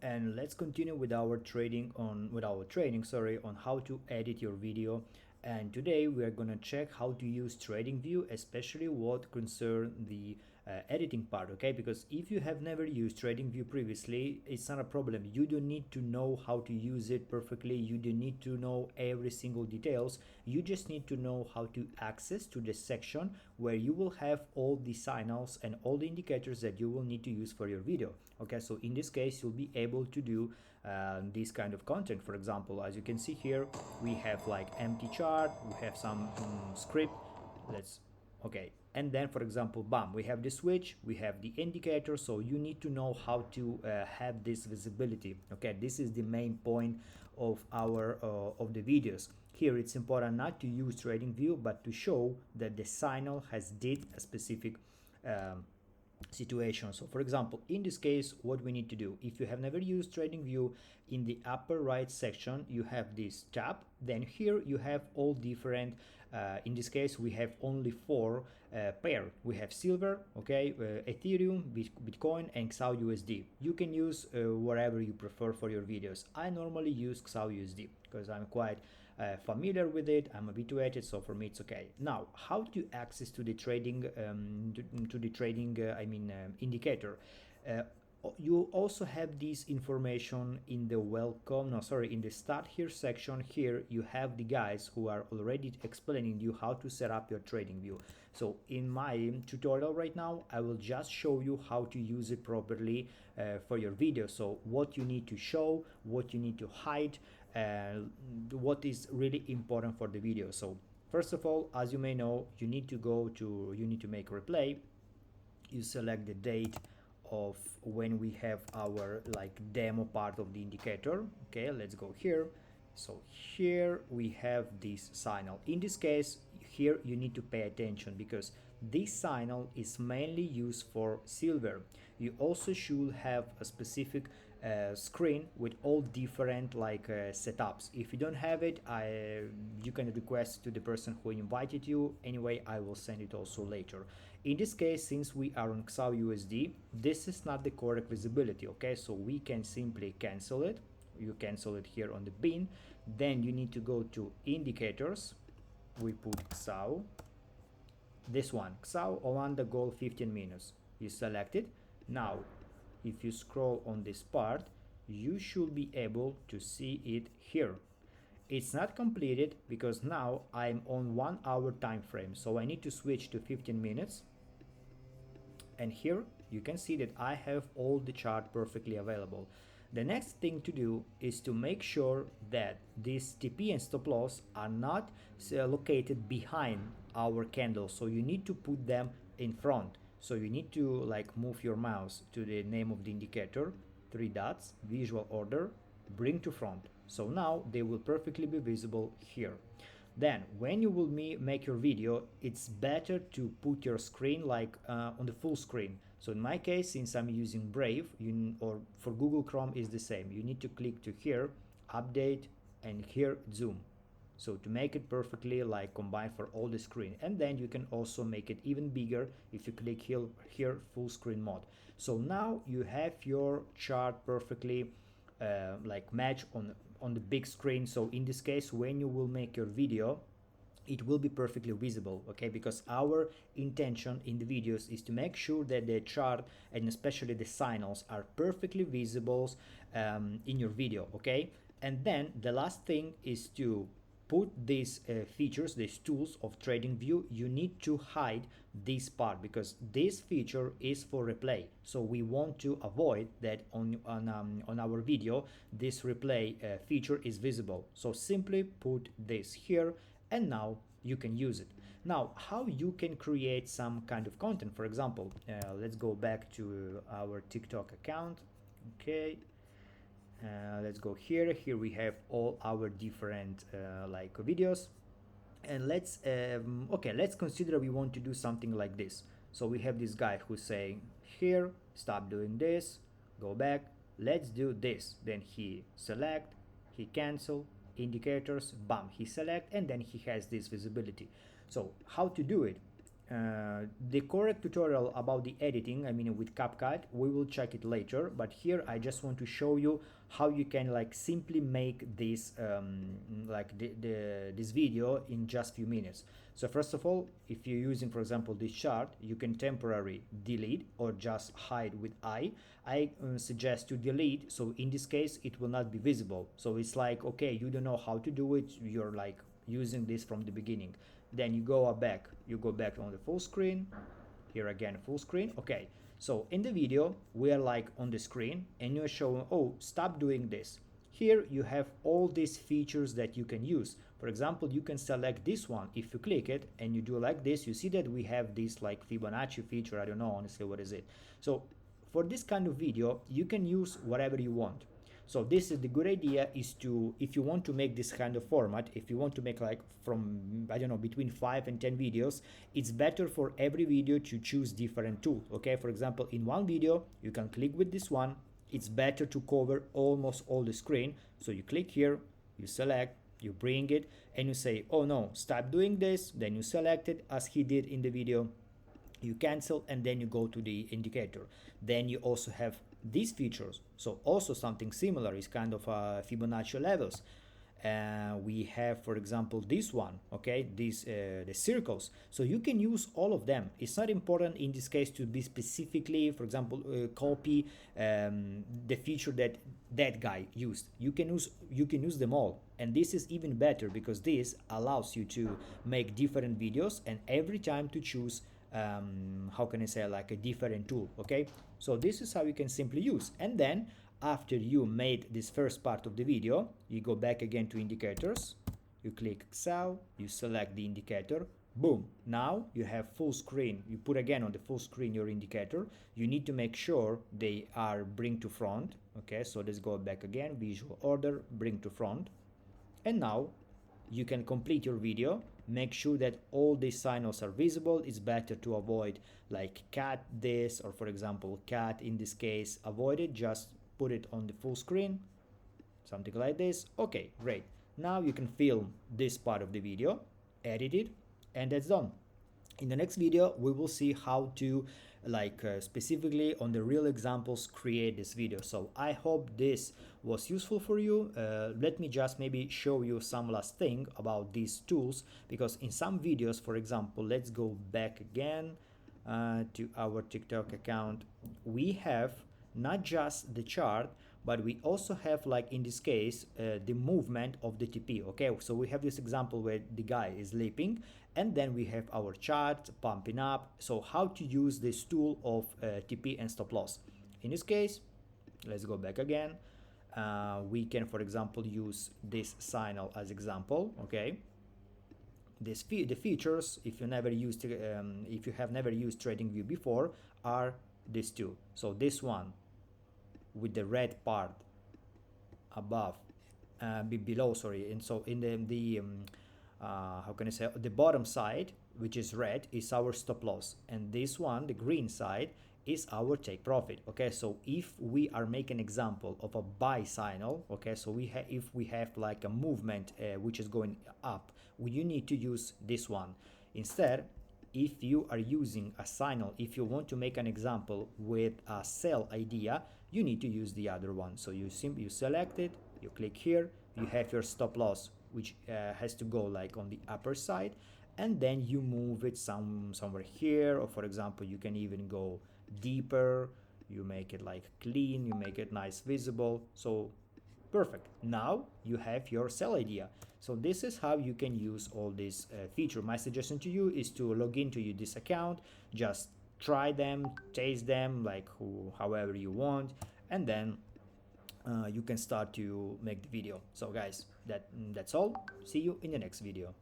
and let's continue with our training on how to edit your video. And today we are going to check how to use TradingView, especially what concern the editing part, okay? Because if you have never used TradingView previously, it's not a problem. You don't need to know how to use it perfectly. You don't need to know every single details. You just need to know how to access to the section where you will have all the signals and all the indicators that you will need to use for your video. Okay, so in this case, you'll be able to do this kind of content. For example, as you can see here, we have like empty chart, we have some script. Okay, and then for example, bam, we have the switch, we have the indicator. So you need to know how to have this visibility. Okay, this is the main point of our of the videos. Here it's important not to use TradingView, but to show that the signal has did a specific situation. So for example, in this case, what we need to do, if you have never used TradingView, in the upper right section you have this tab. Then here you have all different in this case we have only four pair. We have silver, okay, Ethereum, Bitcoin, and XAUUSD. You can use whatever you prefer for your videos. I normally use XAUUSD because I'm quite familiar with it, I'm habituated, so for me it's okay. Now, how to access to the trading indicator. You also have this information in the in the start here section. Here you have the guys who are already explaining you how to set up your TradingView. So in my tutorial right now, I will just show you how to use it properly for your video. So what you need to show, what you need to hide, what is really important for the video. So first of all, as you may know, you need to make a replay. You select the date of when we have our like demo part of the indicator. Okay, let's go here. So here we have this signal. In this case, here you need to pay attention because this signal is mainly used for silver. You also should have a specific screen with all different setups. If you don't have it, you can request to the person who invited you. Anyway, I will send it also later. In this case, since we are on XAUUSD, this is not the correct visibility, okay? So we can simply cancel it. You cancel it here on the bin. Then you need to go to indicators. We put XAU. This one, XAU on the goal 15 minutes. You select it. Now, if you scroll on this part, you should be able to see it here. It's not completed because now I'm on 1 hour time frame, so I need to switch to 15 minutes. And here you can see that I have all the chart perfectly available. The next thing to do is to make sure that this TP and stop loss are not located behind our candle, so you need to put them in front. So you need to like move your mouse to the name of the indicator, 3 dots, visual order, bring to front. So now they will perfectly be visible here. Then when you will make your video, it's better to put your screen like on the full screen. So in my case, since I'm using Brave, or for Google Chrome is the same. You need to click to here, update, and here zoom. So to make it perfectly like combined for all the screen. And then you can also make it even bigger if you click here full screen mode. So now you have your chart perfectly like match on the big screen. So in this case, when you will make your video, it will be perfectly visible, okay? Because our intention in the videos is to make sure that the chart and especially the signals are perfectly visible in your video, okay? And then the last thing is to put these features, these tools of TradingView. You need to hide this part because this feature is for replay. So we want to avoid that on our video this replay feature is visible. So simply put this here, and now you can use it. Now, how you can create some kind of content? For example, let's go back to our TikTok account. Okay. Let's go here. Here we have all our different like videos, and let's consider we want to do something like this. So we have this guy who's saying here, stop doing this, go back, let's do this. Then he select, he cancel, indicators, bam, he select, and then he has this visibility. So how to do it? The correct tutorial about the editing, I mean with CapCut, we will check it later, but here I just want to show you how you can like simply make this like this video in just few minutes. So first of all, if you're using, for example, this chart, you can temporarily delete or just hide with I suggest to delete, so in this case it will not be visible. So it's like, okay, you don't know how to do it, you're like using this from the beginning. Then you go back, on the full screen. Here again, full screen. Okay, so in the video we are like on the screen and you're showing, oh, stop doing this. Here you have all these features that you can use. For example, you can select this one. If you click it and you do like this, you see that we have this like Fibonacci feature. I don't know honestly what is it. So for this kind of video you can use whatever you want. So this is the good idea, is to, if you want to make this kind of format, if you want to make like from, I don't know, between 5 and 10 videos, it's better for every video to choose different tool. Okay, for example, in one video you can click with this one. It's better to cover almost all the screen. So you click here, you select, you bring it, and you say, oh no, stop doing this. Then you select it as he did in the video, you cancel, and then you go to the indicator. Then you also have these features. So also something similar is kind of Fibonacci levels. We have, for example, this one, okay, these the circles. So you can use all of them. It's not important in this case to be specifically, for example, copy the feature that that guy used. You can use them all, and this is even better because this allows you to make different videos and every time to choose how can I say, like a different tool. Okay, so this is how you can simply use. And then after you made this first part of the video, you go back again to indicators, you click Excel, you select the indicator, boom, now you have full screen. You put again on the full screen your indicator. You need to make sure they are bring to front. Okay, so let's go back again, visual order, bring to front, and now you can complete your video. Make sure that all these signals are visible. It's better to avoid like cut this, or for example cut in this case, avoid it, just put it on the full screen, something like this. Okay, great. Now you can film this part of the video, edit it, and that's done. In the next video we will see how to specifically on the real examples create this video. So I hope this was useful for you. Let me just maybe show you some last thing about these tools, because in some videos, for example, let's go back again to our TikTok account. We have not just the chart, but we also have, like in this case, the movement of the TP. Okay, so we have this example where the guy is leaping, and then we have our chart pumping up. So how to use this tool of TP and stop loss. In this case, let's go back again. We can, for example, use this signal as example. Okay, the features, if you have never used Tradingview before, are these two. So this one with the red part above, below, sorry, and so in the how can I say, the bottom side, which is red, is our stop loss, and this one, the green side, is our take profit. Okay, so if we are making an example of a buy signal, okay, so if we have like a movement which is going up, you need to use this one. Instead, if you are using a signal, if you want to make an example with a sell idea, you need to use the other one. So you select it, you click here, you have your stop loss, which has to go like on the upper side, and then you move it somewhere here, or for example you can even go deeper, you make it like clean, you make it nice, visible. So perfect, now you have your sell idea. So this is how you can use all these features. My suggestion to you is to log into this account, just try them, taste them, like however you want, and then you can start to make the video. So guys, that's all. See you in the next video.